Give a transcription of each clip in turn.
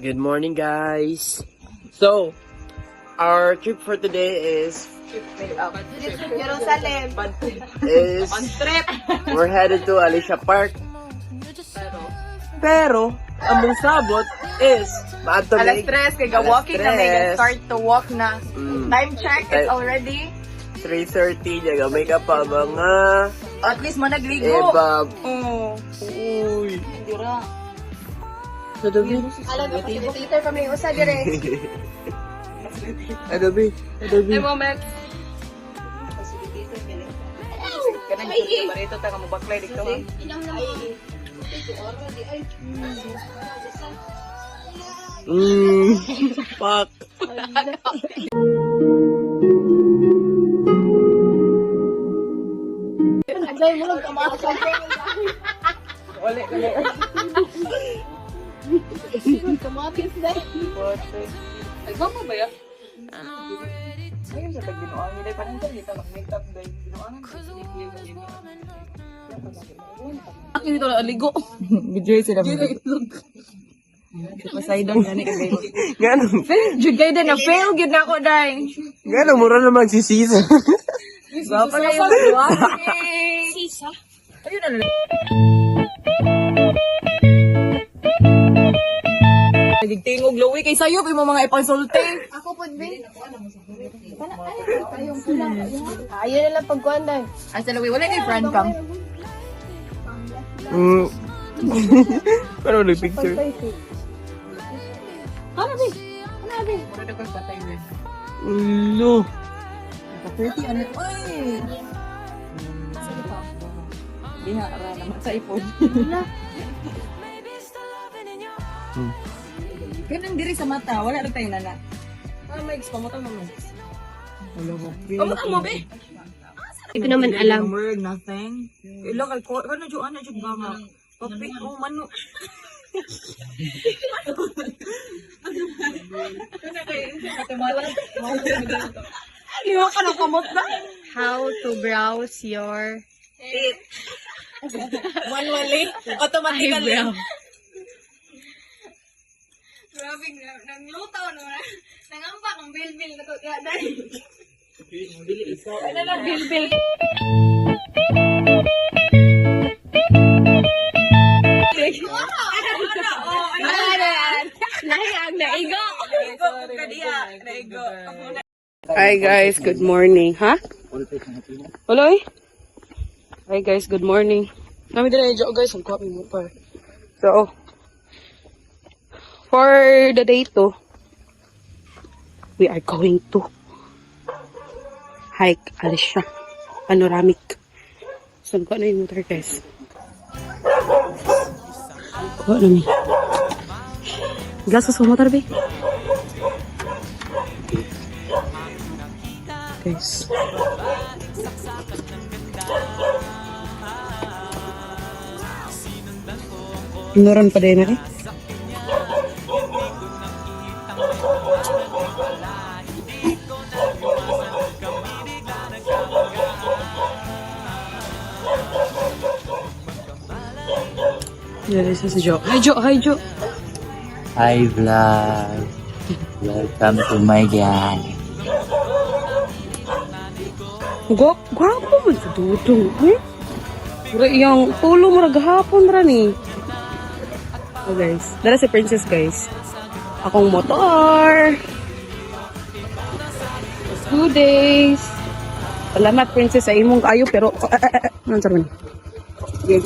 Good morning, guys. So, our trip for today is Jerusalem. on trip. We're headed to Alicia Park. Pero among sabot is maato Alas 3, kaya walking kami. Start to walk na. Time check, it's already 3:30 niya gamay ka pa mga at least managligo. ebab. Oh. Uy. Dira. Adabi. Alam mo, facilitator kami usa dire. Adabi. Adabi. Ay, moment. Kanang ay barito ta mo baklay dito ha. Fuck. Ay mo lang kamasa. Ole. Kamatis dai. Ay ba ba ya? Ayun sa pagbinuan nila parang dito mag-make up dai. Binuan Akin dito ligo. Video sila mo. Poseidon gani kay. Ganun. Jud kay din na fail gid na ako dai. Ganun mura naman si Sisa. Ba pala yung dua. Sisa. Ayun na. Nagtingog lowi kay sayo kay mga ipangsulti. Ako po, Ben. Ayun na lang pagkuhan dahil. Asa lowi wala kay friend cam. Paano nag-picture? Ano, Ben? Ano, Ben? Mura na ko patay mo. No. Pretty ano. Oy. Diha ra naman sa iPhone. Kanang diri sa mata, wala ra tayo nana. May expamata mo. Wala mo. Be. Hindi ko naman alam. Word nothing. Ilo kay ko kana jo ana jud ba nga. Papik mo mano. Kana kay katamala. Liwa ka na kamot na. How to browse your Manually, automatically. eyebrow. Grabe, nanglutaw naman. Nangampak ang bil-bil na to. Dahil. Ano na bil-bil? Nahiyag na igo. Hi guys, good morning. Ha? Hello? Hi guys, good morning. Kami din na guys, ang copy mo pa. So, for the day to, we are going to hike Alicia Panoramic. Saan ko na yung motor guys? Kuha na mi. Gasos ko motor ba? Guys. Inuran pa din na eh. Yan isa si Jo. Hi Jo! Hi Jo! Hi vlog. Welcome to my gang. Gwapo mo sa dudong. Eh? Yung pulo mo naghapon ra ni. So guys, dala si Princess guys. Akong motor. 2 days. Salamat Princess sa imong kayo pero ano sa man? Okay.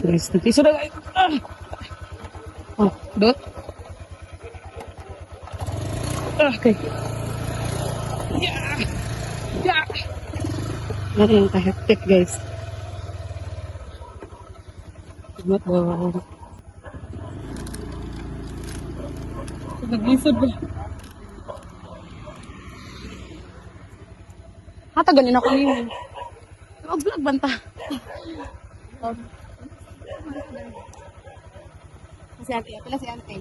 Guys, nagtiso na guys. Oh, dot. Okay. Yeah. Yeah. Natin yung kahektik guys. Not wow. Naglisod ba? Hata ganin ako niyo. Mag-vlog banta. Si ate, pala si ate.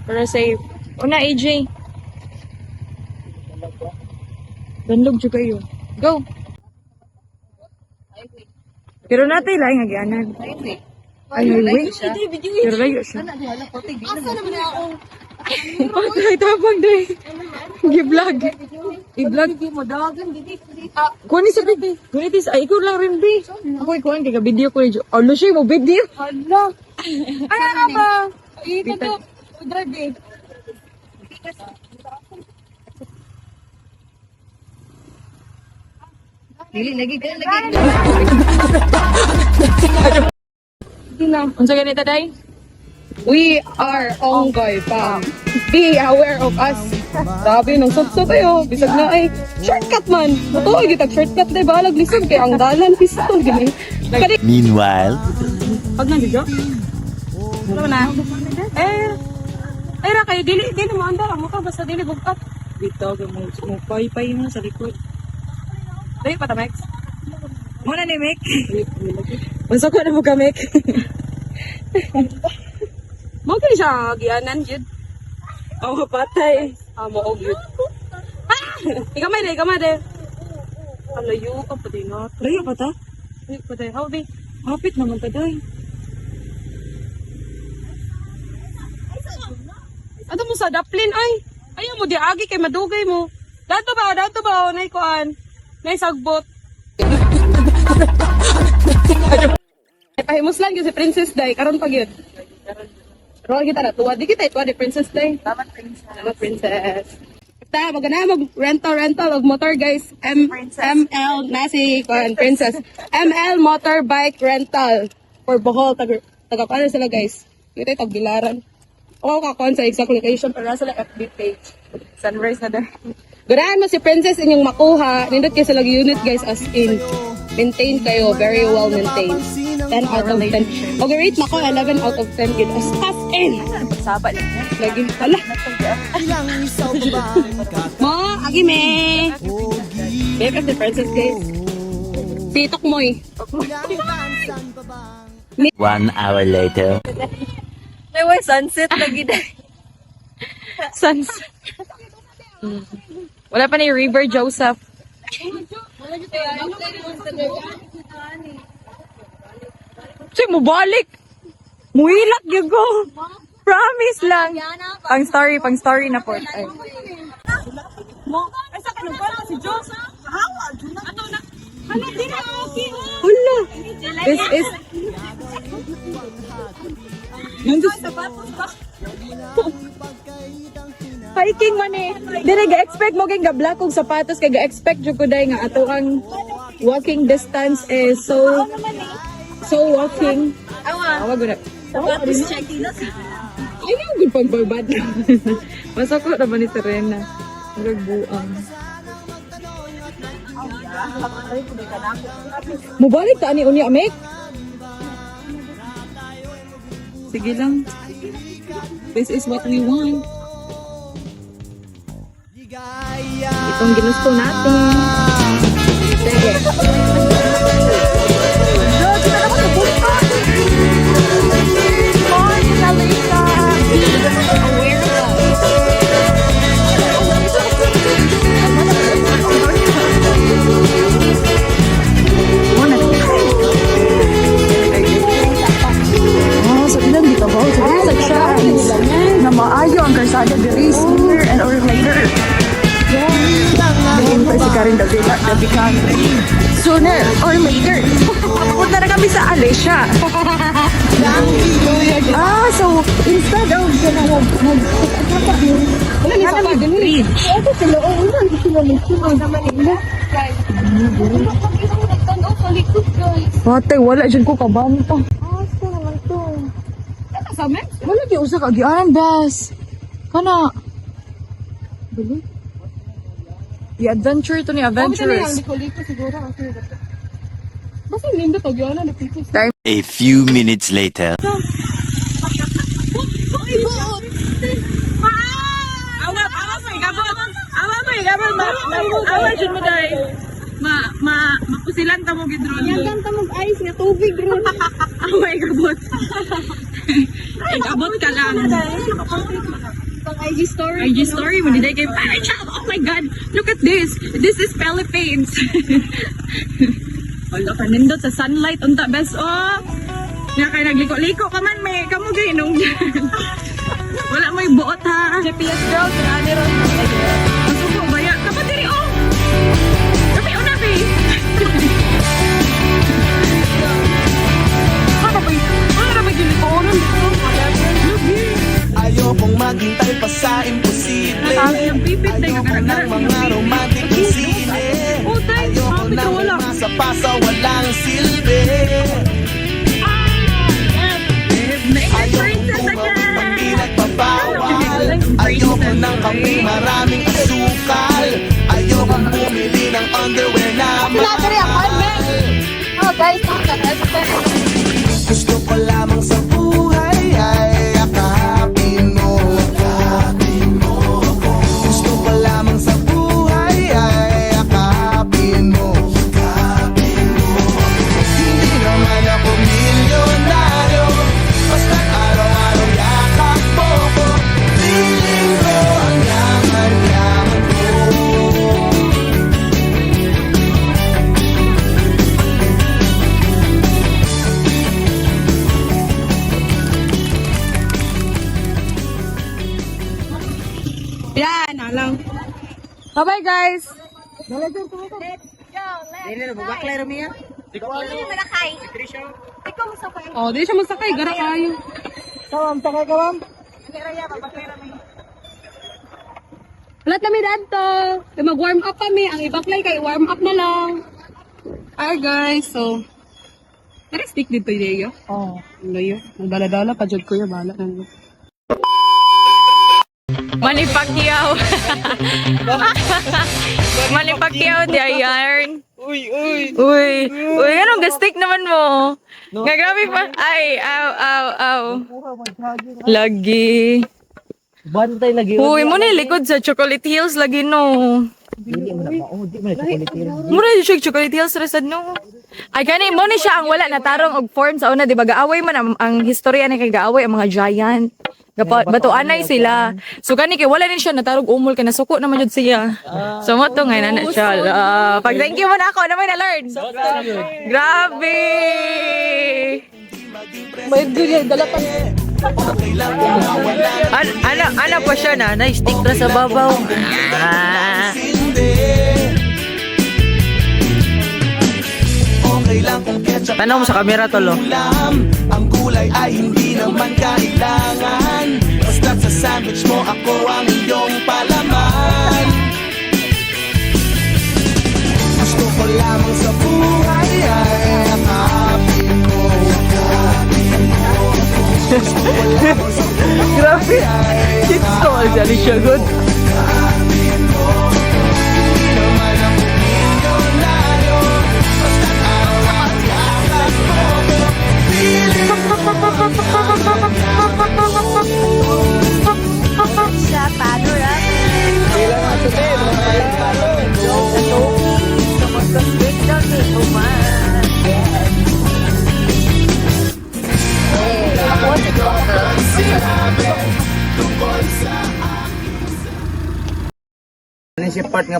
Para safe. Una, AJ. Danlog juga yun. Go! Pero natin lang ang agyanan. Ay, highway. Pero layo siya. Patay, tabang day. Gi-vlog. I-vlog. Kuha ni sa baby. Gunitis, ay ikaw lang rin, be. Ako ikuhan, kaya video ko. Ano siya mo, video? Ano? Ay, ano ba? Ito to. Drive, eh. Unsa ganito, day? We are Onggoy Fam. Be aware of us. Sabi nung sub-sub tayo. Bisag na ay shortcut man. Matuoy gitag shortcut day balag lisod kay ang dalan pistol gini. Kani Meanwhile, pag nandiyo. Ano na? Ra kayo dili mo andar mo ka basta dili bugkat. Dito mo pay mo sa likod. Dai pa ta Max. Mo na ni Mac. Basta ko na mo ka Mac. Mo kay siya gianan jud. Aw patay. Mo og jud. Ikamay de. Ang layo ka pa din na. Layo pa ta? Layo pa tayo. How be? Hapit naman ta day. Ano mo sa daplin ay? Ayaw mo di agi kay madugay mo. Dato ba nay kuan. Nay sagbot. Ay pahimuslan gyud si Princess Day karon pa gyud. Roll kita na tuwa di kita tuwa di Princess Day. Salamat Princess. Ta magana mag rental og motor guys. ML na si kuan Princess. ML motorbike rental for Bohol taga pala sila guys. Kita tagbilaran. O kakon sa exact location para sa FB page. Sunrise na dahil. Ganahan mo si Princess inyong makuha. Nindot kayo sa lagi unit guys as in. Maintain kayo. Very well maintained. 10 out of 10. Okay, rate na ko 11 out of 10 gid. As in. Sabat lang. Lagi. Hala. Mo, agi me. Bebe si Princess guys. Titok mo eh. 1 hour later. May sunset lagi day. Sunset. Wala pa ni River Joseph. Siya mo balik. Muilak yun ko. Promise lang. Pang story na po. Ay. Hala. This is hiking man eh. Dili ga-expect mo kay ga-black kong sapatos kay ga-expect jud ko dai nga ato ang walking distance is so walking. Awa gud. Sapatos checking na si. Ay nga gud pagbabad. Masako na ba ni Serena? Nagbuang. Mubalik ta ani unya mek. Sige lang. This is what we want. Itong ginusto natin. Sige. So ilan dito ba? Sa chance na maayo ang karsada diri sooner and or later. Naging pa si Karen Dabican. Sooner or later. Papunta na kami sa Alicia. So instead of wala ni sa bridge. Ate, wala dyan ko kabanta. Wala di usa ka gianan bas. Kana. Dali. The adventure to ni adventurous. Basta lindo to gianan na pito. A few minutes later. Awa jud mo dai. Mapusilan ta mo gidron. Yan kanta mag-ice nga tubig ron. Oh my God. Abot ka lang. Pang IG story. IG story mo, hindi kayo, oh my God, look at this. This is Philippines. Wala ka nindot sa sunlight, unta best, oh. Nga kayo nagliko-liko ka man, may kamugay nung wala may buot ha. GPS girl, sinani ron. Masuko, baya, kapag diri, oh. Kapi, una, be. Ano ba yun? Ayokong maghintay pa sa imposible. Ang pipit na yung Ayoko ng mga romantic na sine. Ayoko na umasa pa sa walang silbi. Ayoko bumabog pag di nagpabawal. Ayoko ng kape maraming asukal. Ayoko bumili ng underwear na mahal. Oh guys, Gusto ko lamang sa buhay ay yakapin mo. Gusto ko lamang sa buhay ay yakapin mo. Hindi naman ako milyonaryo, basta araw-araw yakap mo ko. Feeling ko ang yaman-yaman ko. Yan, lang. Bye-bye, guys. Oh, di siya masakay. Gara kayo. Lahat kami dito. Mag-warm up kami. Ang ibaklay kay warm up na lang. Hi, guys. So, stick dito yung oh. Layo. Dala-dala pa dyan ko yung bala. Manny Pacquiao. Manny Pacquiao, di yarn. Uy, anong gastik naman mo? Nga grabe pa. Ay, aw. Lagi. Bantay lagi. Uy, mo na likod sa Chocolate Hills lagi no. Dili mo na mao, di mo na chocolate. Mura yung siya Chocolate Hills resad no. Ay kani mo ni siya ang wala natarong og form sa una di ba gaaway man ang historya ni kay gaaway ang mga giant. Batuanay sila. So kani kay wala din siya natarog umol kay nasuko naman jud siya. So mo to ngay na siya. Pag thank you mo na ako naman na learn. Grabe. May dili, dala pa. Ano pa siya na? Na-stick na sa babaw. Okay lang kung ketchup Tanong mo sa camera tolo. ulam. Ang gulay ay hindi naman kailangan. Basta't sa sandwich mo ako ang iyong palaman. Gusto ko lamang sa buhay ay yakapin mo. Gusto ko lamang sa buhay ay yakapin mo. Hindi naman ako milyonaryo, basta't araw-araw yakap mo. Feeling ko sa panorama. Ano siya part nga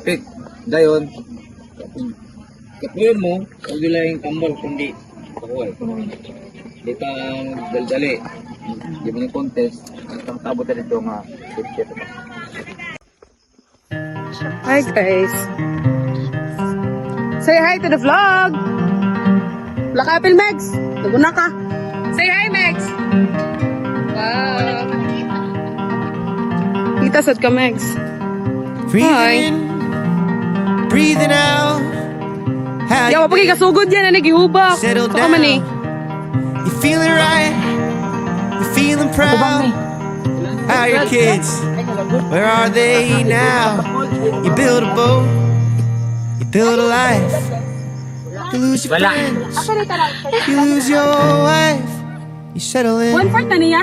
pick dayon. Kapuyon mo, huwag nila yung tambal kundi pakuhay. Dito ang daldali. Di mo yung contest. Ang tabot na dito nga. Hi, guys. Say hi to the vlog. Black Apple Megs. Naguna ka. Say hi, Megs. Wow. Kita sad ka, Megs. breathing in, breathing out. How Yawa, pagi kasugod yan na nagihubak. Settle Ito ka man eh. You feeling right? You feeling proud? How are your kids? Where are they now? You build a boat, you build a life. You lose your friends, you lose your wife. You settle in 1/4 na niya.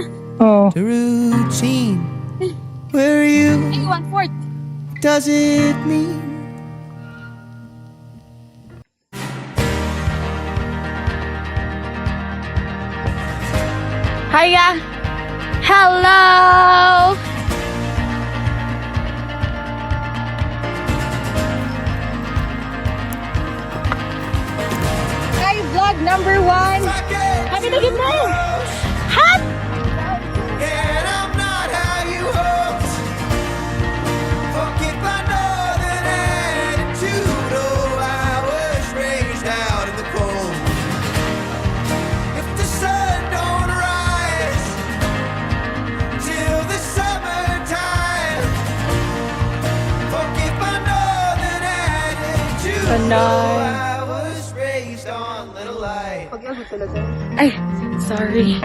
the routine. Where are you? 1/4. Does it mean Hiya! Hello! Hi, vlog number 1. Happy to give me! Hot! And I'm not how you hoped. Forget my northern attitude. Oh, I was raised out in the cold. If the sun don't rise till the summertime, forget my northern attitude. Oh, I was raised on little light. Ay, sorry.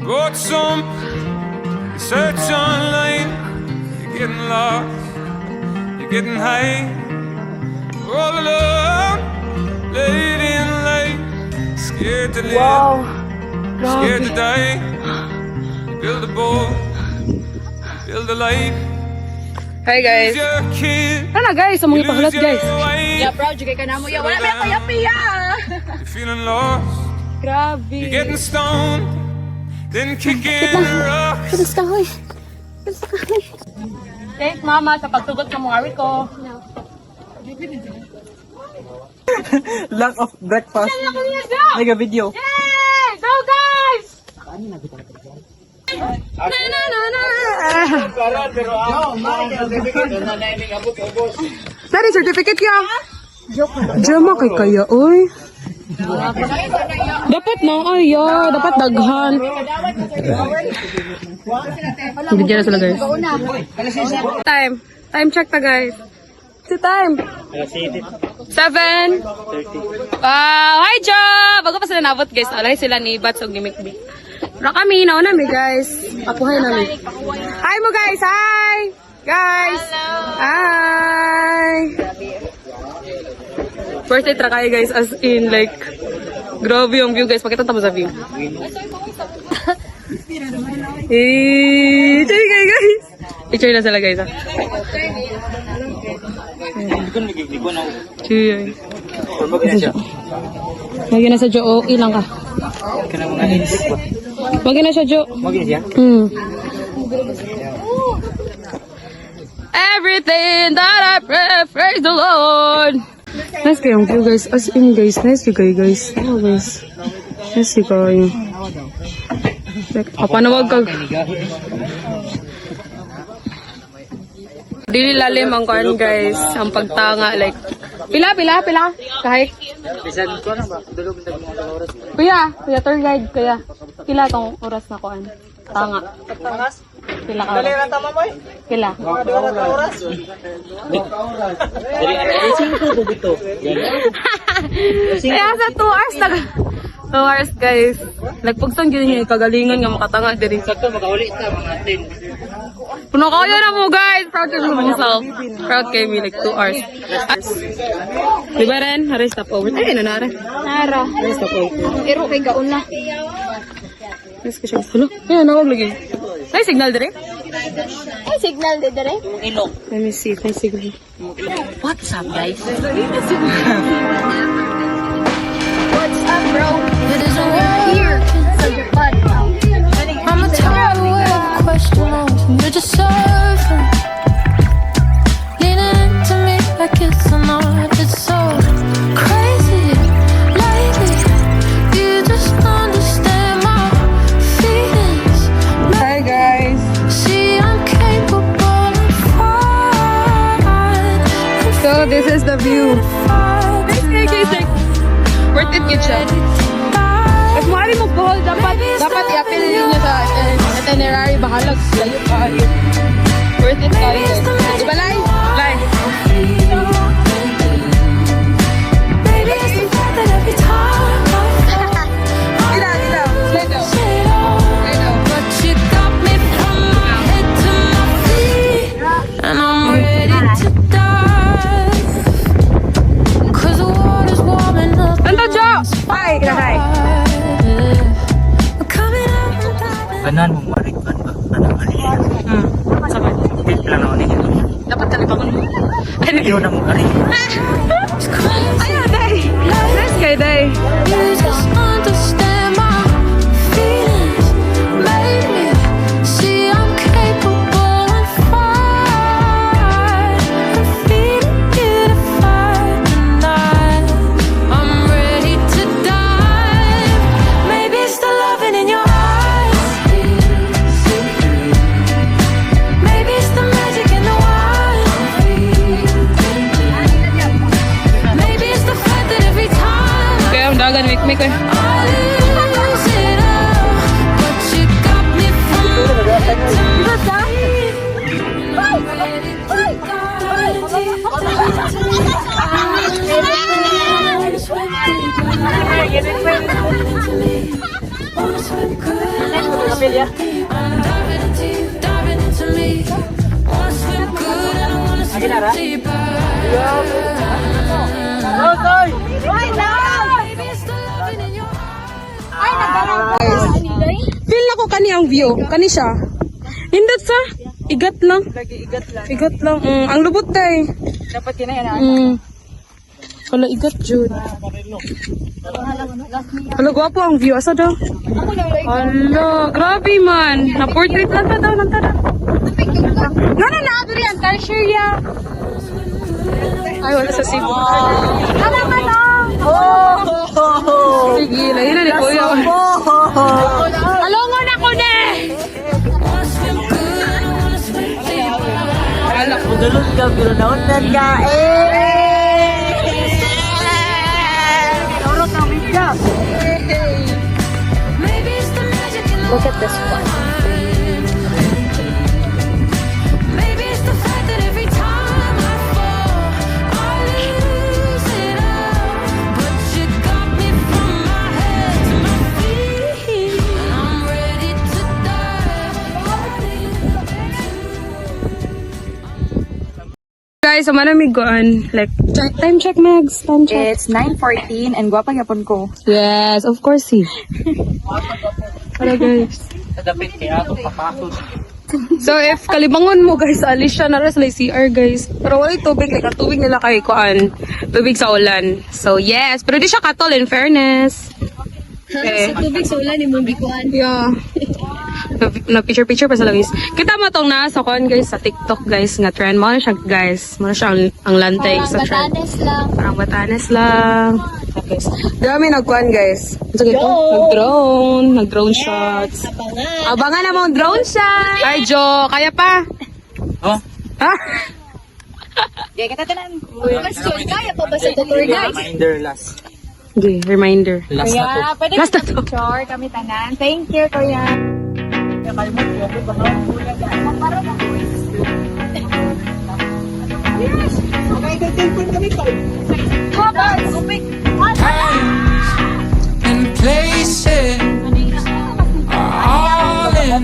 Got some search online. You're getting lost. You're getting high. All alone, late in life. Scared to live. Scared to die. You build a boat. Build a life. Hi guys. Lose your kid. Ano guys, sa mga pahalat Lose guys. your wife. Yeah, bro, jugay ka na mo. Yeah, wala may payapiya! You're feeling lost. Grabe. You're getting stoned. Then kicking rocks. Thanks, mama, sa pagtugot sa mga ari ko. Lack of breakfast. Mega video. Hey! Go, guys! Dari certificate ya. Jama kay kaya oy. Dapat na ay dapat daghan. Bigyan na sila guys. Time check ta guys. Si time. 7. Wow, hi Jo. Bago pa sila nabot guys. Alay sila ni Bats og gimmick. Ra kami na mi guys. Apuhay namin. Hi mo guys. Hi. Guys. Hi. First day try guys as in like grabe yung view guys. Pakita tamo sa view. Eh, chay guys. Picture na sila guys. Chay. Lagi na sa Jo. Oh, ilang ka. Lagi na sa Jo. Everything that I pray, praise the Lord. Nice kayong view guys. As in guys, nice view kayo guys. Oh guys. Nice view kayo. Papanawag kag. Dili lalim ang kuan guys. Ang pagtanga like. Pila. Kahit. Kuya tour guide kuya. Pila tong oras na kuan. Tanga. Pila ka. Dali ra tama mo? Pila. Kaya sa 2 hours 2 hours guys. Nagpugsang gini niya kagalingan nga makatanga diri. Sakto makauli sa mga 10. Puno kaya na mo guys. Proud of myself. Proud kay me like 2 hours. Diba rin? Haris na po. Ay, nanara. Nara. Haris na po. Iro kay gaon na. Haris ka siya. Hello? Ayan, nawag lagi. May signal dire? Ay, signal de dere. Let me see. May signal. What's up, bro? It is here. I'm a tower of question marks, and you're just surfing, leaning into me like it's an art. It's so crazy lately. You just understand my feelings. Hi guys. See, I'm capable of fine. So this is the view. Hey guys, like worth it yun siya. If maaari mo bohol, dapat i-appeal nyo sa itinerary. Bahalag sa'yo kayo. Worth it kayo. Diba, Lai? Lai. Baby, it's the fact that every time I fall, Gila. Slay daw. but you got me from my head to my feet, and I'm ready to dive. 'Cause the water's warming up. Ando, Jo! Hi! Hi! I'm coming out from diving. Kanan mo marikan ba? Anong alila? Sabi. Hit lang ako ninyo. Dapat kalipangon mo. Ayaw na mo kari. Ayaw, dahil. Let's kay day. You just understand my feelings. Made me see I'm capable and fine. I'm feeling unified tonight. I'm ready to dive. Maybe it's the loving in your eyes. Maybe it's the magic in the wine. Maybe it's the fact that every time Kaya ang dagan, make I lose it all, but you got me from my head to my feet. I'm ready to diving into me. Wanna swim good and I wanna swim deeper. Maybe it's the loving in your eyes. Feel na ko kani ang view. Kani siya. Hindot sa. Igat lang. Igat lang. Ang lubot tay. Dapat kinayan na. Wala igat jud. Wala gwapo ang view. Asa daw? Hala, grabe man. Na-portrait lang ta daw. Nagtada. Na, duri ang tertiary. Ay, wala sa Cebu. Ano man lang? Sige, lahi na ni Kuya. Alongon ako na! Anak ko dulot ka, pero naundan ka. Turot ang video. Look at this one. Maybe it's the fact that every time I fall, I lose it all. But you got me from my head to my feet. I'm ready to dive. Guys, sa malamig koan. Like, time check, Megs. Time check. It's 9:14 and gwapa yapon ko. Yes, of course, eh. Hello, guys. Dapat kaya ako papasok. So, if kalibangon mo, guys, alis siya na rin sa CR, guys. Pero wala yung tubig. Like, ang tubig nila kay kuan. Tubig sa ulan. So, yes. Pero di siya katol, in fairness. Okay. Tubig sa ulan, yung mabikuan. Yeah. Na-picture pa sa langis. Kita mo tong nasa kuan, guys, sa TikTok, guys, nga trend. Mo na siya, guys. Mo na siya ang lantay sa trend. lang. Parang Batanes lang. Okay. Dami nagkuhan, guys. So, ito, nag-drone shots. Abangan na mong drone shot! Ay, Jo, kaya pa? Oh? Ha? Question, kaya pa ba sa tour guys? Reminder last. Okay, reminder. Last na to. Pwede Last na to. picture kami tanan. Thank you, Kuya. and places are all in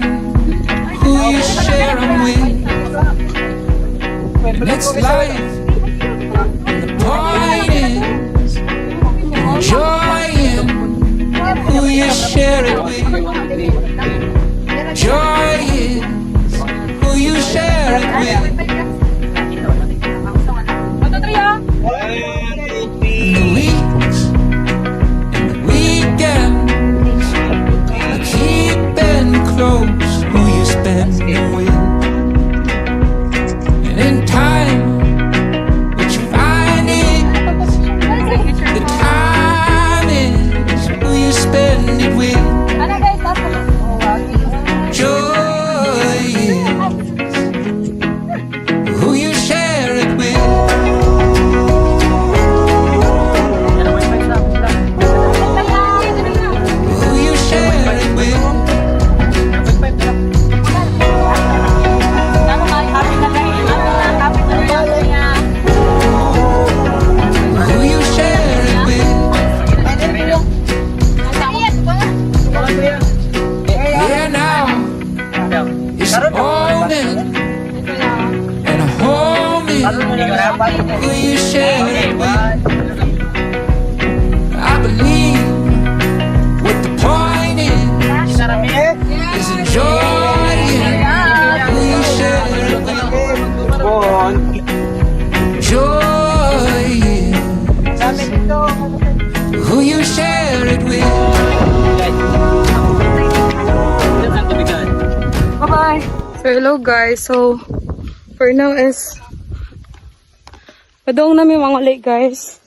who you share them with. And it's life. And the point is enjoying who you share it with. Joy is who you share it with. In the weeks and the weekends, keeping close who you spend it with. And in time, what you find is the time is who you spend it with. Joy is who you share it with. Who you share it with. Who you share it with. Here now is a moment and a home in who you share it with. I believe what the point is enjoying who you share it with. Joy is who Hello guys, so for now is padong namin mga ulit guys.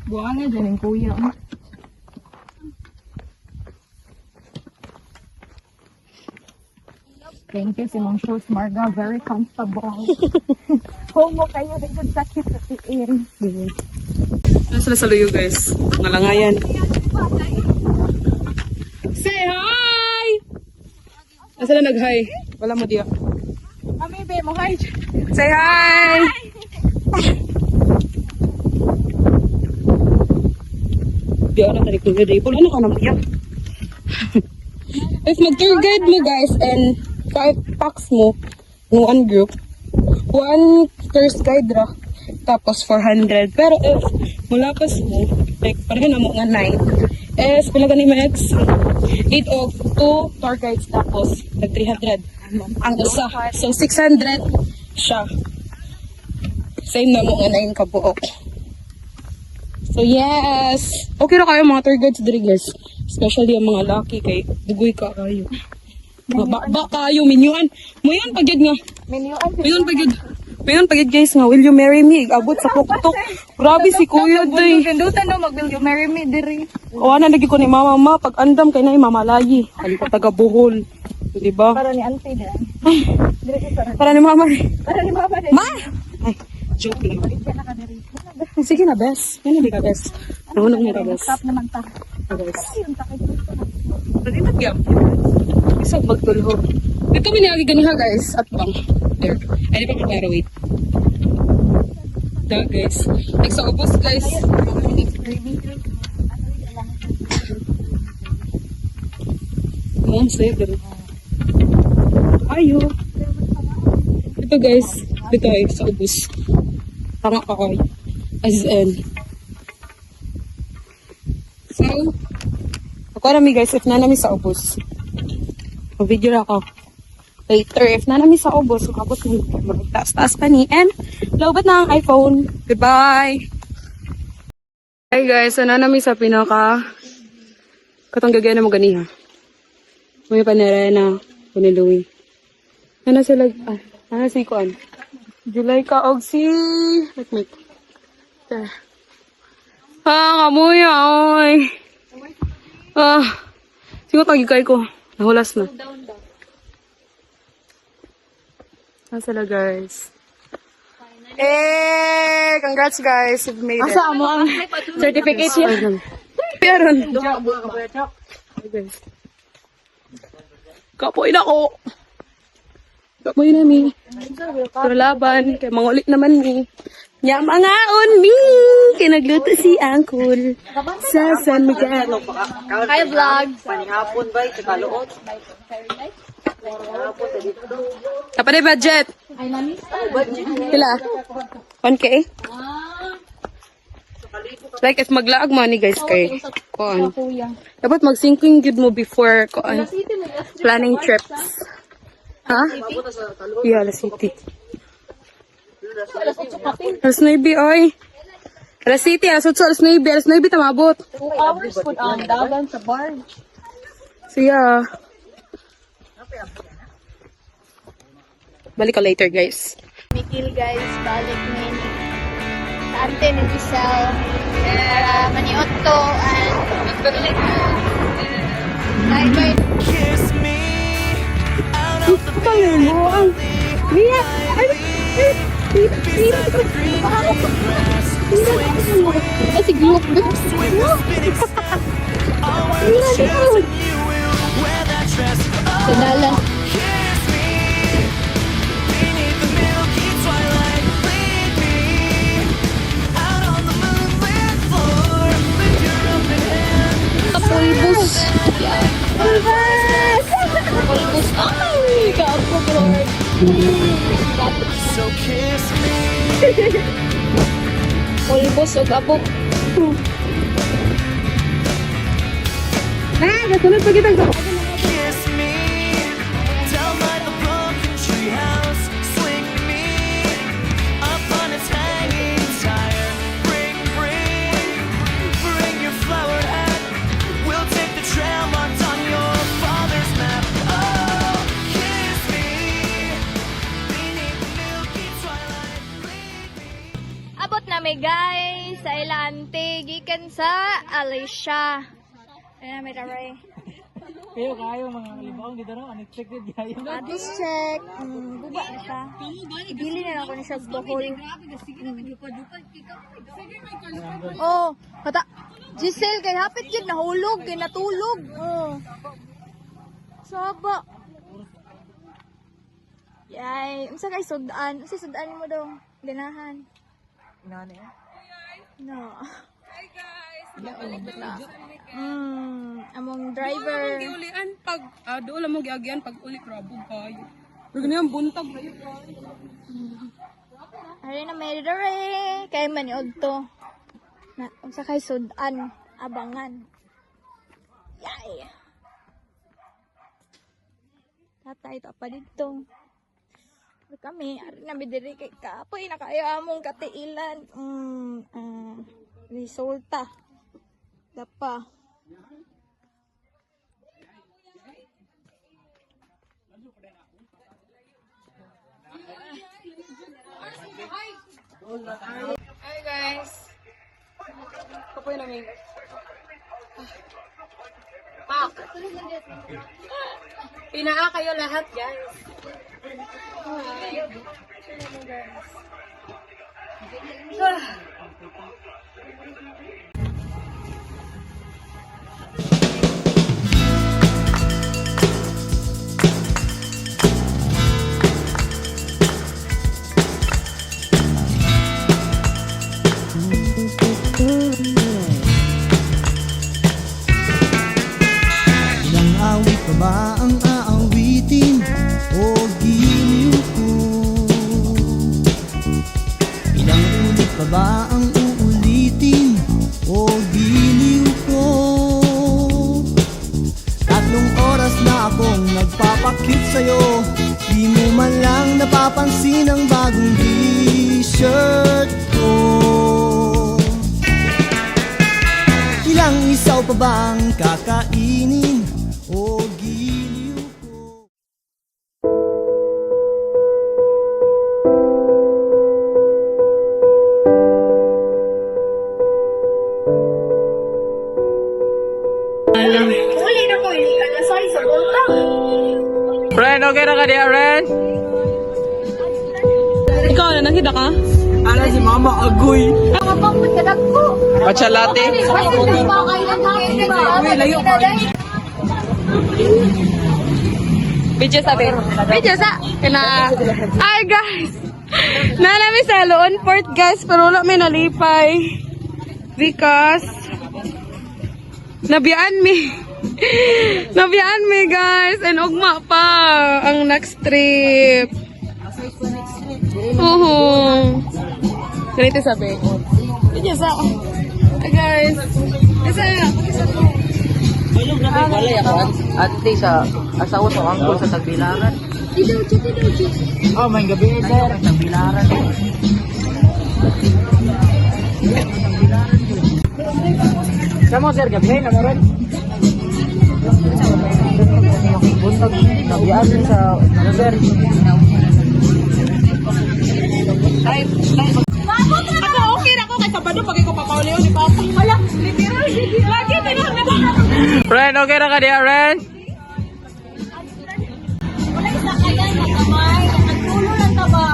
Buwan nga dyan yung kuya. Thank you si Mong Shows Marga. Very comfortable. Homo kayo. They could sakit sa tiin. Nasa sa luyo guys, ngalangayan. Say hi! Nasa na nag-hi? Wala mo diya. Kami be, mo hi. Say hi! Di ako na tarik ko day. Ano ka naman yan? If mag-tour guide mo guys and 5 packs mo in one group, 1 tourist guide ra, tapos 400. Pero if mulapas mo, like parang na mo nga 9, is pila gani max 8 o 2 tour guides tapos nag 300 ang isa. So 600 siya. Same na mo nga 9 ka buok. So yes, okay na kayo mga tour guides diri guys. Especially ang mga lucky kay bugoy ka kayo. Ba kayo minyuan. Muyan pagid nga. Mayon pagid guys nga, will you marry me? Abot sa tuktok. Grabe si Kuya day. Pindutan daw, mag-will you marry me, diri. O ana lagi ko ni mama pag andam kay nay mamalayi. Ano pa taga Bohol. Di ba? Para ni auntie diri. Para ni mama. Para ni mama diri. Ma! Ay, joke lang. Sige na, bes. Yan hindi ka, bes. Nahunong mo ka, bes. Stop naman ta. Bes. Pwede magyam. Isang magtulho. Dito minagi ganiha, guys. At bang. There. Ay, di pa para wait. Da, guys. Like sa ubos, guys. Mom, save them. Ayo. Ito, guys. Dito ay sa ubos. Tanga ka kayo. As in. So, ako nami guys, if nanami sa ubos. Video na ako. Later, if nanami sa ubos, makabot mo. Magtaas-taas pa ni. And, lowbat na ang iPhone. Goodbye! Hi guys, so nanami sa pinaka katong gagaya na mo ganiha. May panera na puniluwi. Ano sila, ano si Kuan? July ka og si... Wait. Kamuya, oy. Sige, tagigay ko. Nahulas na. Nasala, guys. Congrats, guys. You've made it. Asa mo ang certificate siya? Meron. Kapoy na ko. Kapoy na, mi. Pero laban. Kaya mangulit naman, mi. Yamangaon, mi. Kaya nagluto si Uncle sa San Miguel. Hi, vlog. Tapos na budget. Kila? 1K? Like, if maglaag mo ni guys kay kuan. Dapat mag-syncing good mo before kuan. Planning trips. Ha? Yeah, La City. Alas 9, oy. Alas City, alas 8, alas 9. Alas 9 tamabot. 2 hours po ang dagan sa bar. So yeah. Balik ko later, guys. Mikil guys, balik ni sa ante ni Giselle para maniot to and bye. Kiss me out of the Tayo mo ang Mia! Ay, si Glock. Sadalan. Kapulbos. Kapulbos. Ay, kapo, Lord. So kiss me. Pulbos o kapok. Nasunod pa kita. Kiss me down by the broken treehouse. Swing me up on its hanging tire. Bring your flower gikan sa Alicia. Ayan, may taray. Kayo mga libaong dito no, unexpected kayo. Addis check. Buba na siya. Bili na lang ko ni siya bohol. Oh, kata. Giselle, kay hapit yun, nahulog, kay natulog. Oh. Saba. Yay, unsa kay sudan? Unsa sudan mo daw? Ganahan. Inani eh. No. Among driver. Giulian pag doon lang mo giagyan pag uli krabog kayo. Pero ganyan buntag kayo. Ari na may dere. Kay maniod to. Na unsa kay sudan, abangan. Yay. Tatay ta pa dito. Kami, ari na bidiri kay kapoy na kayo among katiilan. Resulta. Dapa. Hi guys. Kapoy namin. Pak. Pinaa kayo lahat guys. Ilang awit pa ba ang aawitin o giliw ko? Ilang ulit pa ba ang uulitin o giliw ko? 3 oras na akong nagpapakit sa'yo, di mo man lang napapansin ang bagong t-shirt ko. Ilang isaw pa bang kakainin o giliw ko? Uli na ko, hindi ka nasay sa bulta. Ren, okay na ka diya, Ren? Ikaw na nakita ka? Ala si Mama Agoy. Kapangpot ka dagko. Matcha latte. Layo pa. Video sabi. Video sa kana. Ay guys. Nanami sa Loon Port guys pero wala may nalipay. Because nabiyaan mi. Nabiyaan mi guys and ugma pa ang next trip. Ganito sabi. Video sa. Ay guys. Isa na. Wala ya kan? Ate sa asawa sa angkol sa Tagbilaran. Oh, may gabi sir, Tagbilaran. Samo sir, gabi na meron. Buntag nabiyaan sa sir. Ako okay na ako kay Sabado pag ikaw papauleo ni Papa. Wala, literal. Lagi tinang na. Ren, okay na ka diya, Ren? Wala isa kaya na kamay. Nagtulo lang ka ba?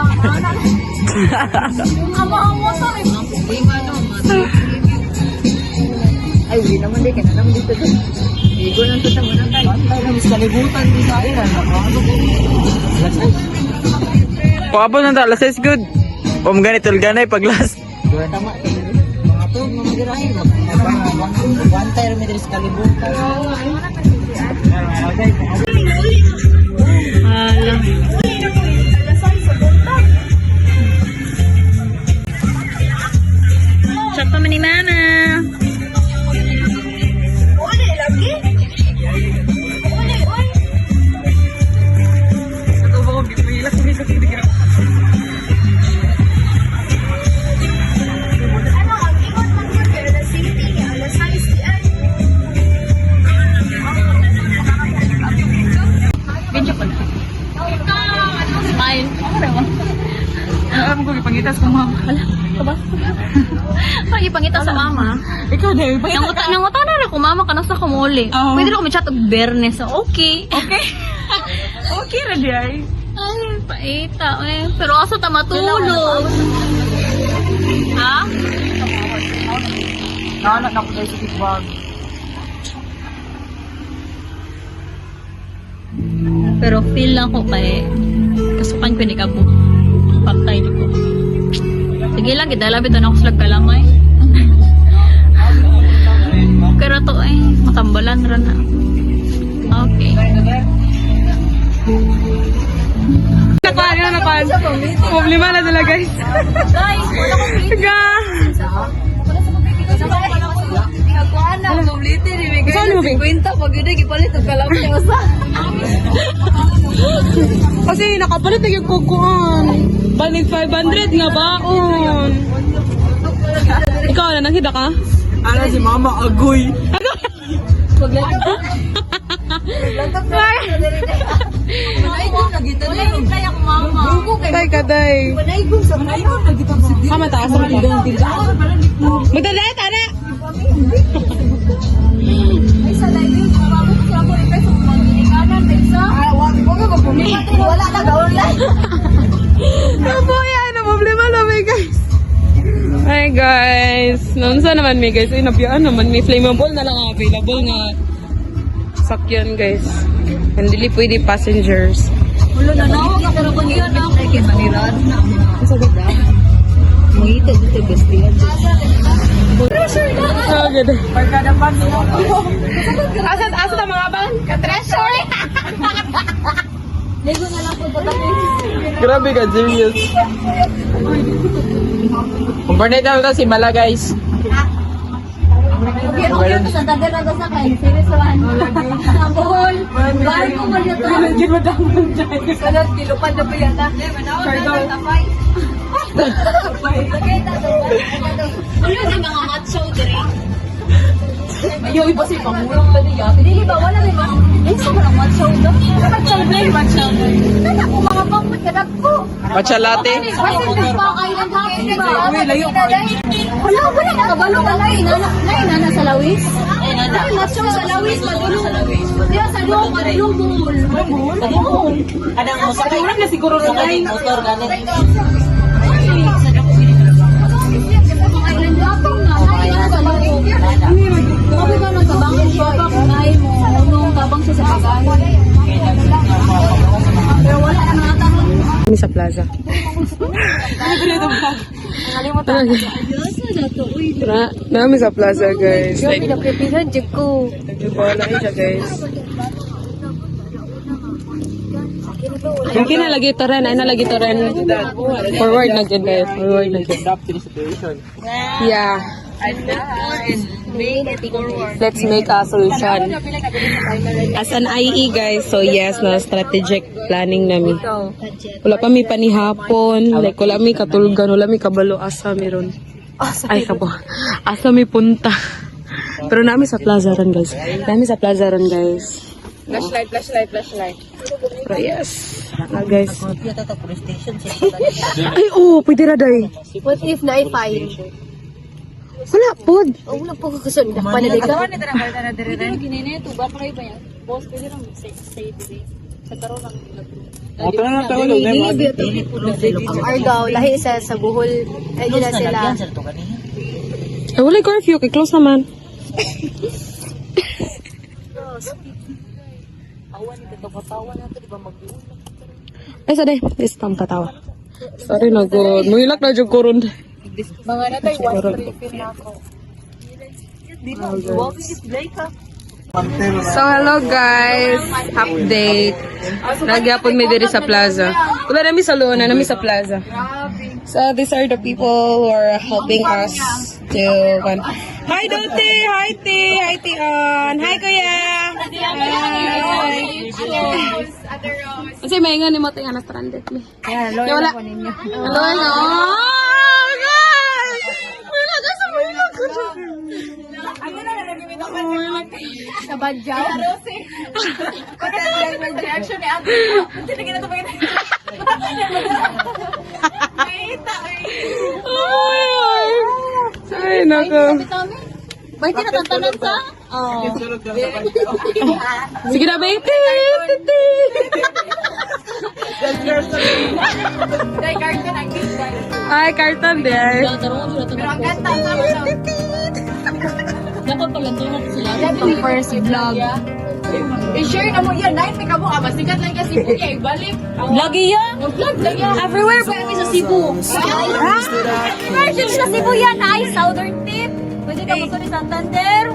Ang motor eh. Ay, hindi naman di, kaya naman dito doon. Igo lang ito sa muna tayo. Tayo na, mis kalibutan di sa ayan. Pagkabot na ta, last is good. Ganito ganay pag last. Tama. Mga to, mga girahin. One time may dilis kalibutan. Chat pa man ni Mama. Alam ko, ipangitas ko mga Pag ipangita sa mama. Ikaw din. Nanguta na rin ko, mama, ka nasa kumuli. Oo. Pwede na kami chat og Bernes. So, okay. Okay. Okay, ready ay. Ay, paita, eh. Pero aso ta matulog. Ha? Naanak na ko guys sa bag. Pero feel lang ko kay kasukan ko ni Kabo. Patay ni ko. Sige lang, gidalabi to na ako slag kalamay. Pero to ay, matambalan rin na. Okay. Nakuha. Problema na sila guys. Guys, wala ko Ga. Saan mo, Bing? Kasi nakapalit na yung kukuhan. Balik 500 nga baon. Ikaw na, nanghida ka? Ano si Mama Agoy? Tay ka, day. Kama taas mo ka. Magdadayat, ana! Wala na gawin lang. Ano yan? Ang problema na may guys. Hi guys. Nunsa naman may guys. Ay, nabiyaan naman. May flammable na lang available nga. Sakyan guys. Hindi pwede passengers. Wala na ako. Pero kung yun na ako. Kaya manirad na. Sa ganda. Mangita dito gastihan. So good. Asat ang mga bang? Ka-treasure. Lego na lang po ba Grabe ka, genius. Kumpernate na si Mala guys. Okay, sa tagal na sa kain. Serious one. Sa bohol. Bahay ko mo dito. Hindi mo damang dyan. Kalat, kilupad na ba yan? Ano yung mga macho diri? Ayaw, iba si pamulong na niya. Dili ba? Wala rin ba? Eh, sa mga macho daw. Macho blame, macho. Nana ko mga pangput kadap ko. Matcha latte? Kasi hindi pa kayo ng hapon, di ba? Wala, wala. Nakabalo ka na. Inana sa lawis. Ay, macho sa lawis. Madulong. Diya sa doon, madulong buhol. Buhol? Adang mo sa kayo na siguro sa kayo. Motor ganit. Island Japong na. Ay, ano sa loob? Sabi ka nagkabangin siya. Ay mo. Nung kabang siya sa bagay. Pero wala na mga tanong. Kami sa plaza. Nami sa plaza guys. Like, Pinapilan, jig ko. nagbabalaki siya guys. Yung kinalagi to rin, ay nalagi to rin. Forward na dyan guys, forward na dyan. Yeah. Let's make a solution. As an IE guys, so yes, na strategic planning namin. Wala pa mi panihapon, like wala mi katulgan, wala mi kabalo asa meron. Ay kabo, asa mi punta. Pero nami sa plaza ron guys. Nami sa plaza ron guys. Flashlight. Pero yes. Guys. Ay, oh, pwede na day. What if na-fine? Wala, pod. Oh, wala po kakusun. Panalik ka. Ang Argao, lahi sa Bohol. Ay, nila sila. Ay, wala yung curfew. Kay close naman. Ay, sorry. This time tatawa. Sorry na, good. Muhilak na dyan kurun. Mga natay, one refill na ako. So, hello guys. Update. Nagyapon may diri sa plaza. Wala namin sa Luna, namin sa plaza. So, these are the people who are helping us to... Hi, Dote! Hi, Ti! Hi, Tion! Hi, Kuya! Hi! Kasi may nga ni mo ito yung stranded. Hello, wala. Hello, hello! Oh, guys! Wala ka sa mga ko. Sa Badjaw. Reaction ni Ate. Hindi na ito Oh my Ay, nako. May tinatantanan sa? Oh. Sige na, baby. Ay, karton din. Dapat pala doon sila. Yung first vlog. I-share na mo yan. Dahil may kamo, masikat lang kasi po niya. Ibalik. Vlog yan. Vlog lang yan. Everywhere pa kami sa Cebu. Everywhere sa Cebu yan. Ay, Southern Tip. Pwede ka gusto ni Santander.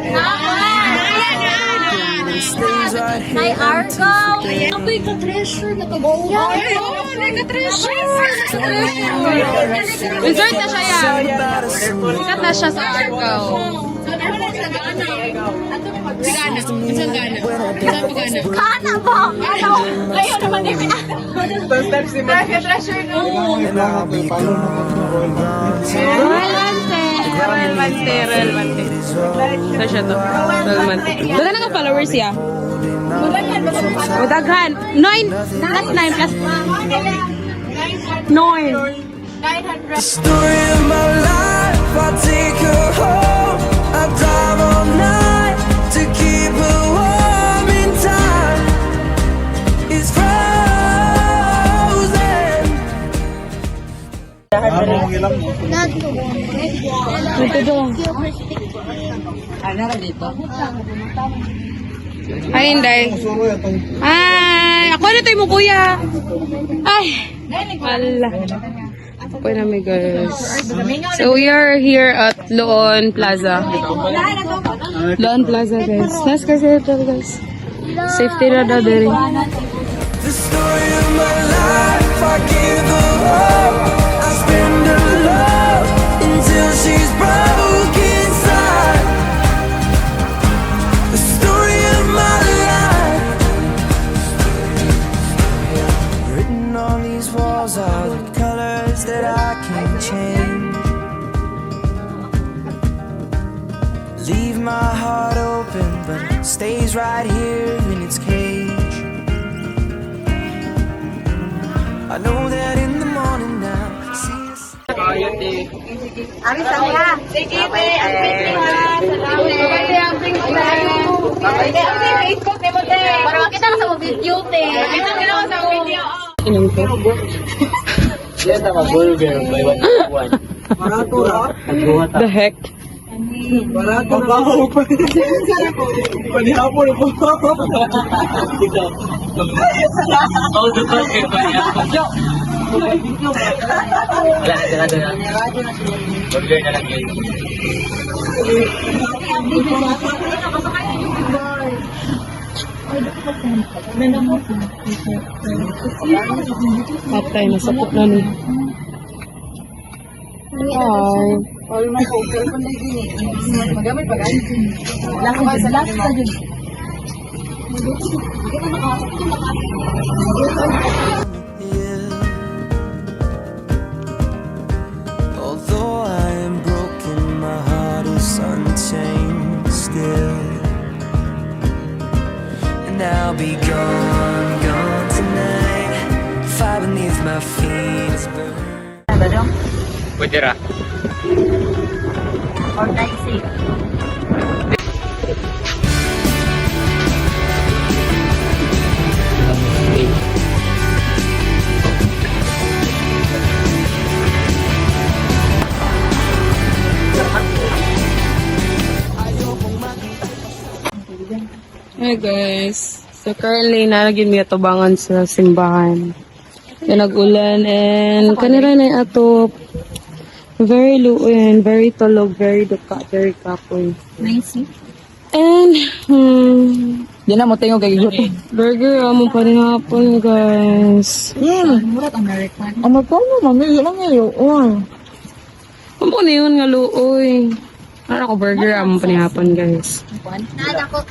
Nay Argao. Ako'y ka-treasure na kabawa. Resort na siya yan. Sikat na siya sa Argao. Kana po. Ano? Kayo naman din. Treasure no. Royal Mante. Ito siya to. Royal Mante. Daghan na ka followers siya. O daghan. 9 plus 9 plus 9. The story of my life, I'll take her home. I'll drive all night to keep her warm in time. It's frozen. Ito doon. Ay, Inday. Ay, ako na tayo mo, kuya. Ay, ala. Ako na may girls. So, we are here at Loon Plaza. Loon Plaza, guys. Nice kasi ito, guys. Safety na daw, dere. The story of my life, I give her all. I spend her love until she's broke inside. The story of my life, written on these walls are the colors that I can't change. Leave my heart open, but it stays right here in its cage. I know that in the morning now, see us. Ari sa sige, be. Ang pwede ha. Salamat. Ang Facebook ni mo, te. Para makita ka sa video, te. Kita ka sa video. Inom ko. The heck? Patay, nasapot na ni. Ay. Magamit pa guys. Lakay sa last sa dun. Although I am broken, my heart is untamed still. And I'll be gone, gone tonight. Fire beneath my feet is burned. Pwede ra. Or taxi. Hey guys, so currently naragin mi atubangan sa simbahan. Kaya nag-ulan and kanira na ato very luoy, very tulog, very duka, very kapoy. Nice. And Di na mo tingog kay gutom. burger amo pa rin hapon guys. Murat American. Ang magkano, mami, yun lang ngayon. Amo na yun nga luoy. Ano ko burger amo pa rin hapon guys. Nada ko.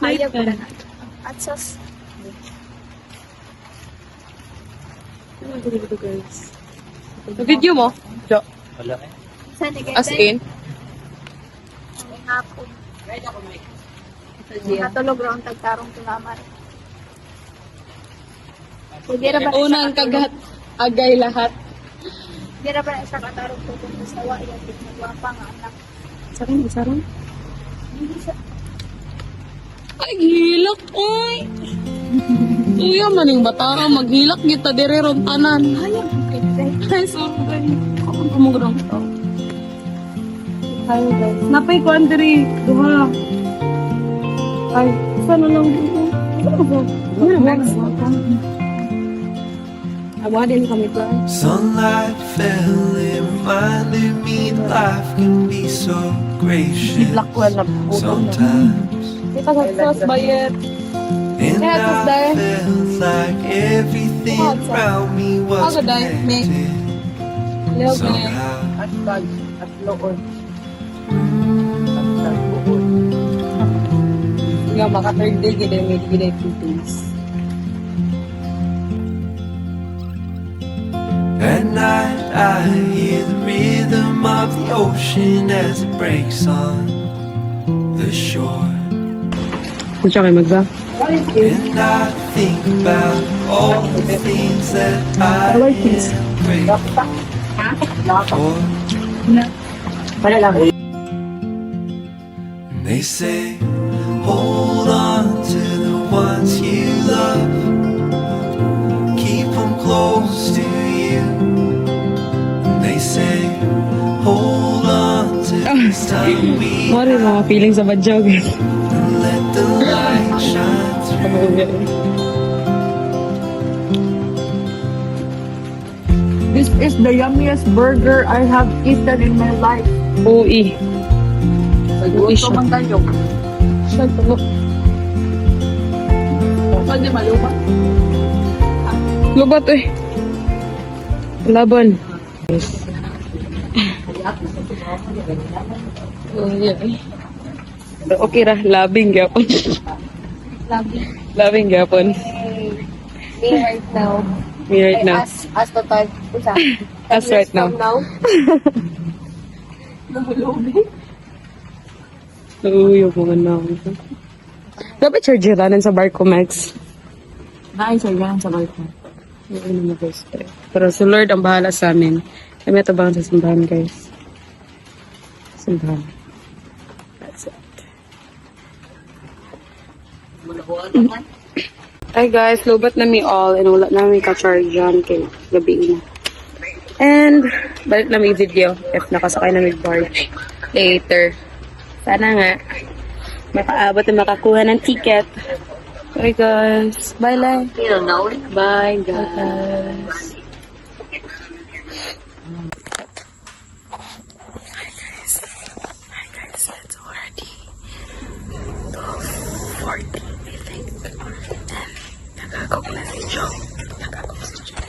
Ayaw ko na. At sauce. Guys. Video mo? Saan ni As in? hapon. Katulog raw ang tagtarong tulaman. Pwede ra ba? Unang kagat, agay lahat. Hindi na pa na siya katarong po kung gustawa. Yan, nagwapa nga anak. Sarang, sarang. Hindi siya. Ay, gilak, oy. Iya maning batara, maghilak kita dire ron tanan. Ayaw, okay. Ay, sorry. Ako kumugurang ito. Ay, guys. Napay ko, Andre. Duha. Ay, sana lang dito. Ano ba? Ano ba? Awa din kami ko. Sunlight fell, it reminded me life can be so gracious sometimes. Kita sa sauce bayet. And I felt like everything around me was connected somehow. At loon. Yung maka third day, gila yung may 2 days. At night I hear the rhythm of the ocean as it breaks on the shore. Kung siya kayo magba? And I think about all the things that I am grateful for. And they say, hold on to the ones you love, keep them close to you. And they say, hold on to this time we What is mga feelings sa badyaw, guys? and let the light shine through. This is the yummiest burger I have eaten in my life. Uy. Uy Gusto siya. man tayo. Siya, tulo. Pwede malupa. Lubat eh. Laban. Yes. Okay ra, labing gyapon. Labing gyapon. Me right now. Me right now. As total. Usa. As right now. Uy, yung mga naman. Dapat chargeranan sa barko, Max. Nain siya yan sa barko. Yun ang best friend. Pero si Lord ang bahala sa amin. Kami tabang sa simbahan, guys. Simbahan. That's it. Hi guys, lobat na mi all and wala namin ka-chargean kay gabi na. And balik na may video if nakasakay na may barge later. Sana nga makaabot na makakuha ng ticket. Bye guys. Bye lang. Bye guys. Hi guys, it's already 12:40 I think. And nagagawa na si Joe. Nagagawa si Joe.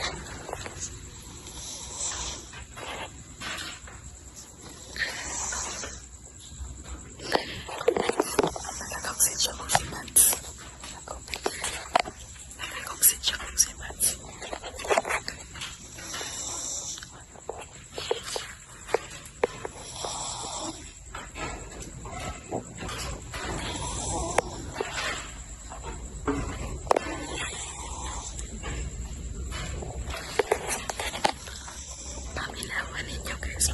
Nagagawa si Joe si Mats. Nagagawa si Joe si Mats. Pamilawan ninyo guys.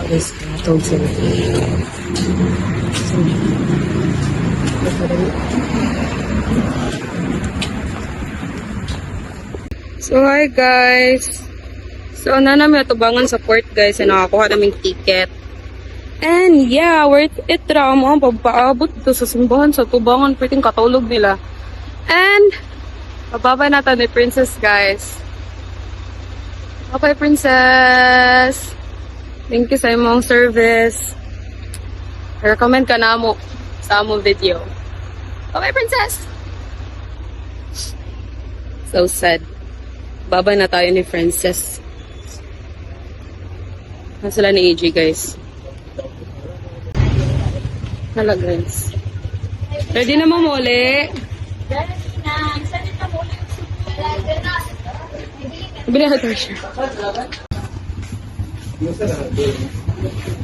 Guys, natawag sila. So, hi guys. So, na namin atubangan sa port guys na nakakuha namin ticket. And yeah, worth it raw mo. Pagpaabot ito sa simbahan sa tubangan, pwedeng katulog nila. And, bababa natin ni Princess guys. Okay, Princess. Thank you sa imong service. Recommend ka na mo sa among video. Okay, princess! So sad. Babay na tayo ni Princess. Nasa sila ni AJ, guys. Hala, guys. Ready na mo muli? Bili na ito siya.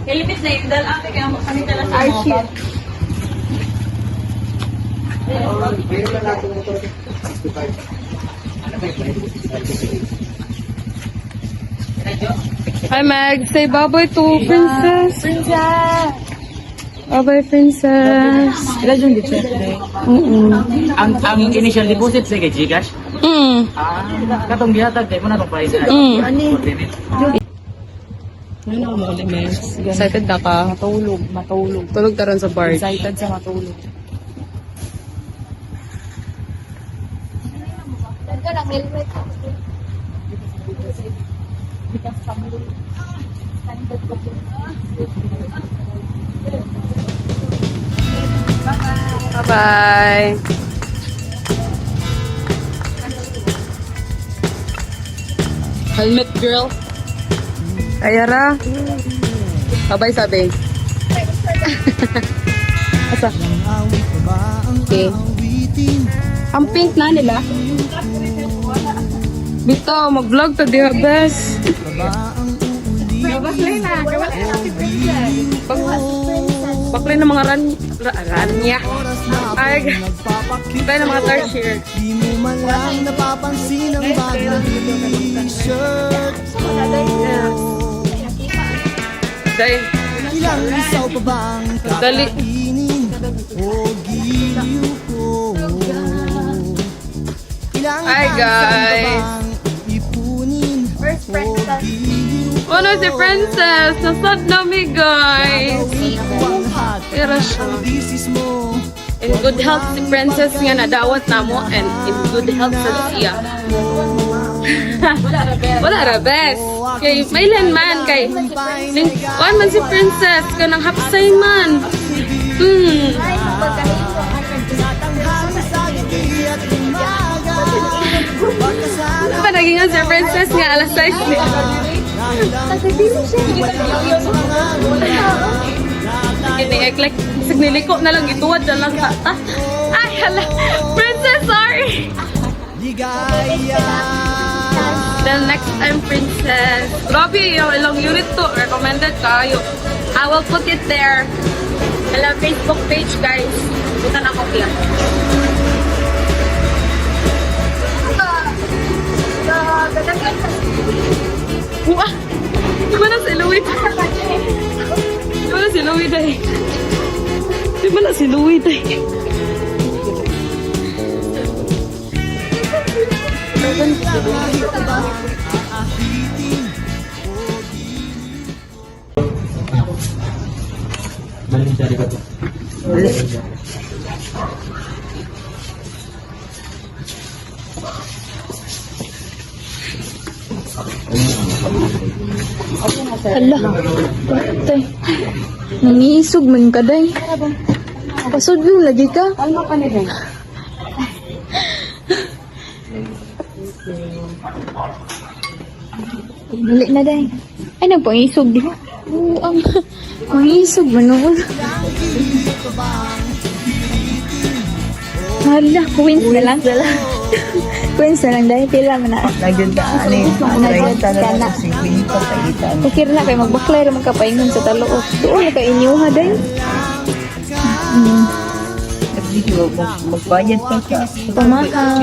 Ilipit na yung dal ate kaya kami tala sa mga bag. Hi, Meg. Say bye-bye to Princess. Princess! Bye-bye, Princess. Ilan yung dito? Ang initial deposit sa kay Gcash? Katong gihatag kay mo na itong price. Ano ako muli, Meg? Excited na ka? Matulog. Tulog ka rin sa bar. Excited sa matulog. Ganda ng helmet. Bye-bye. Helmet girl. Ayara. Bye-bye, sabi. Asa? Okay. Ang pink na nila. Bito, mag-vlog to diha, bes. Baklay ng mga ranya. Ay, baklay ng mga tarsier. Di mo man lang napapansin ang bagong t-shirt. Dahil, Ilang isaw pa bang dali. kakainin o giliw ko? Ilang Hi, guys. ipunin o giliw ko? Ano si Princess? Nasad nami, guys. Pero siya. This is mo. In good health si Princess nga nadawat na mo and in good health sa siya. Wala ra best. Kay Maylan man kay kuan man si Princess kanang hapsay man. Ano ba naging nga si Princess nga alas 6 niya? Gini-like signiliko na lang ituwad na lang ta. Ay hala, Princess sorry. The next time, Princess. Grabe, yung ilang unit to. Recommended kayo. I will put it there. Alam, Facebook page, guys. Punta na ko yan. Wah! Di ba na si Louie? Di ba na si Louie day? Di ba na si Louie day? Hala. Tay. Nangiisog man ka, day. Pasod yung lagi ka. Kalma ka nila. Dali na, day. Ay, nagpangisog, di ba? Oo, ang pangisog man noon. Hala, queens na lang. Queens na lang, dahil pila man na. Nagyan ka, ano yun? Nagyan ka na. Si Queen Papaitan. Pakir na kayo, magbaklay naman kapaingon sa taloos. Doon na kayo inyo, ha, day. Nag-video, magbayad ka ka. Pamahal.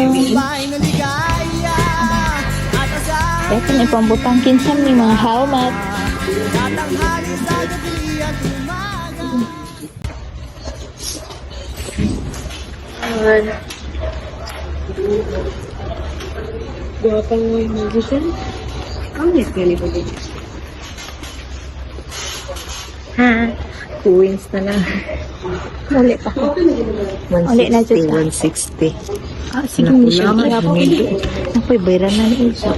Kaya kung ipambutang kinsan may mga helmet. Guwapang may magisan. Ang yes ka ni Pwede. Ha? Queens na lang. Uli pa. Uli na dyan ta. 160. Ah, sige, Michelle. Kaya po. Ako'y bayran na ni Isa.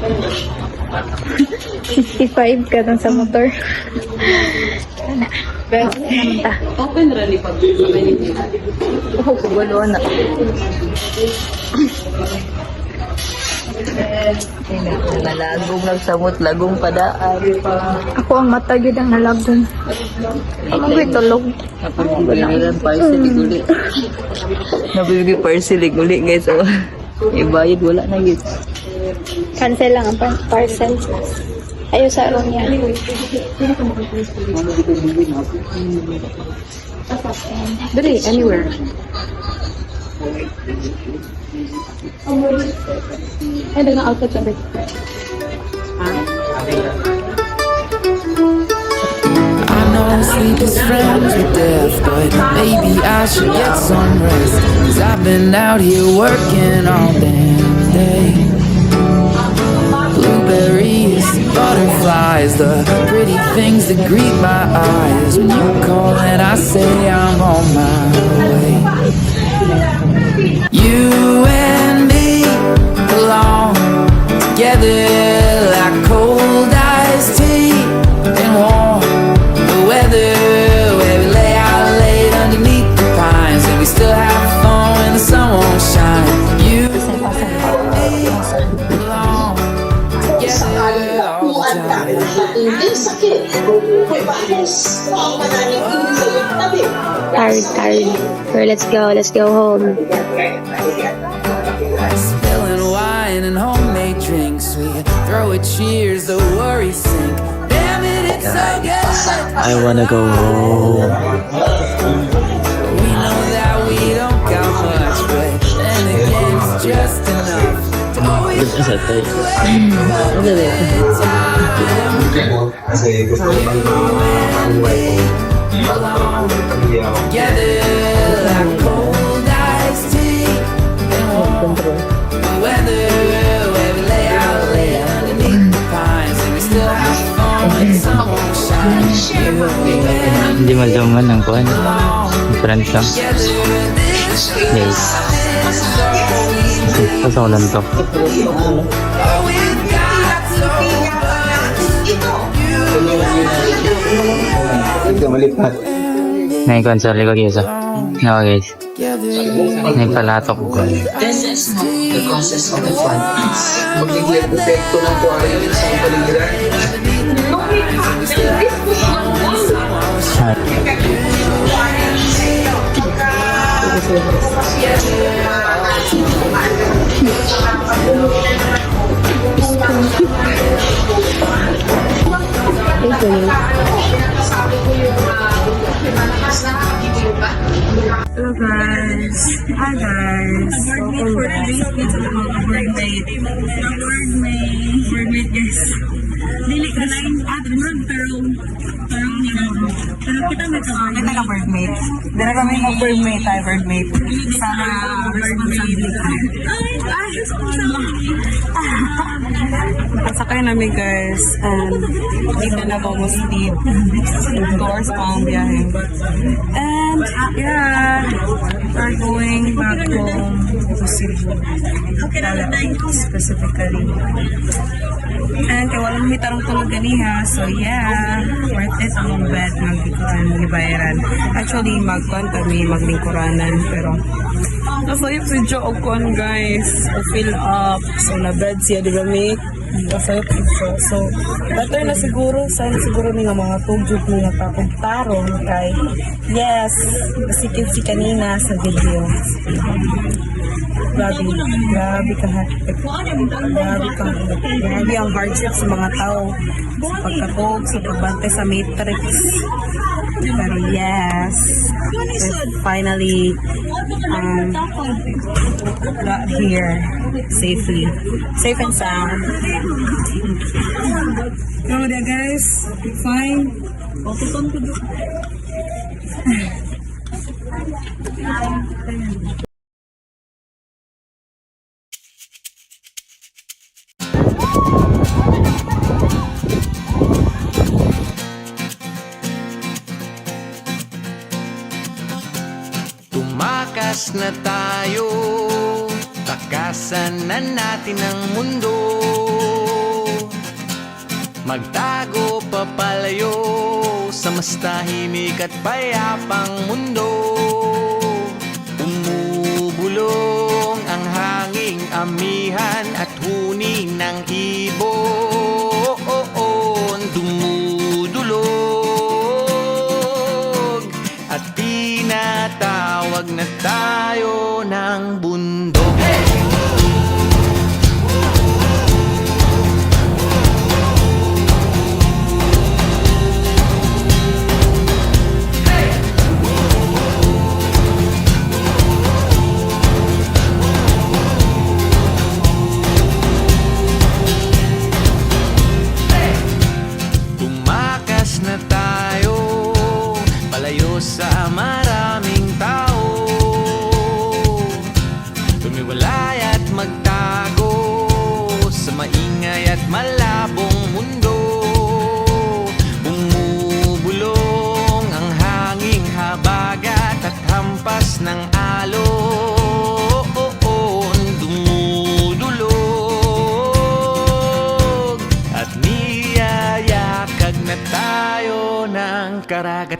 65 ka dun sa motor. Open rally pag sa kanila. Oh, kabalo na. Nalagong nagsamot, lagong padaan. Ako ang mata gyud ang nalagong. Ako tulog. Napagilan parcel iguli. Nabibigay parcel iguli guys. Oh. Ibayad wala na yun. Cancel lang ang parcel. Ayaw sa aron niya. Dali, anywhere. Ay, dagang outfit sabi. I know sleep is friends with death, but maybe I should get some rest. Cause I've been out here working all damn day. Blueberries, butterflies, the pretty things that greet my eyes. When you call and I say I'm on my way. You and me belong together like cold iced tea and warm weather, where we lay out late underneath the pines, and we still have fun when the sun won't shine. You and me belong together all the time. Tired. Girl, let's go home. Spilling wine and homemade drinks, we throw a cheers, the worries sink. Damn it, it's so good. I wanna go home. We know that we don't got much, but then again, it's just enough to always together like cold iced tea and warm weather, where we lay out late underneath the pines, and we still have fun when the sun won't shine. Hindi maluman ng kuhan. Different lang. Guys. Saan ko lang to? Ngayon ko ang sarili ko guys. No guys. Ngayon palatok ko. This is not the causes of the flood. Magiging epekto ng kuwarin sa paligiran. Hello guys. Hi guys. Birdmate guys. Dili ka na yung pero kita may ka birdmate. Dara kami mag birdmate tayo birdmate. Sana responsibility. Pasakay namin guys. And dito na ba mo speed. Of course, pang biyahe. And yeah, we're going back home to Cebu. Specifically. And kaya walang mitarong tulog ganiha. So yeah, worth it ang bed mag-gibayaran. Actually, mag-kuhan kami, maglingkuranan. Pero nasayop si Jo o kuhan guys. Fill up. So na-bed siya, di ba mi? Nasayop si Jo. So better na siguro. Sana siguro nga mga tugjog nga kapagtarong kay yes, masikip si kanina sa video. Grabe ka hectic. Grabe ang hardship sa mga tao. Sa pagkatog, sa pagbantay sa matrix. Pero yes, we finally got here safely. Safe and sound. So there guys, fine. Tumakas na tayo, takasan na natin ang mundo. magtago papalayo sa mas tahimik at payapang mundo. Umubulong ang hanging amihan at huni ng ibon. Dumudulog at tinatawag na tayo ng bundok. Tumakas na tayo palayo sa maraming tao. Tumiwalay at magtago sa maingay at malabong mundo. Bumubulong ang hanging habagat at hampas ng alon. Dumudulog at niyayakag na tayo ng karagat.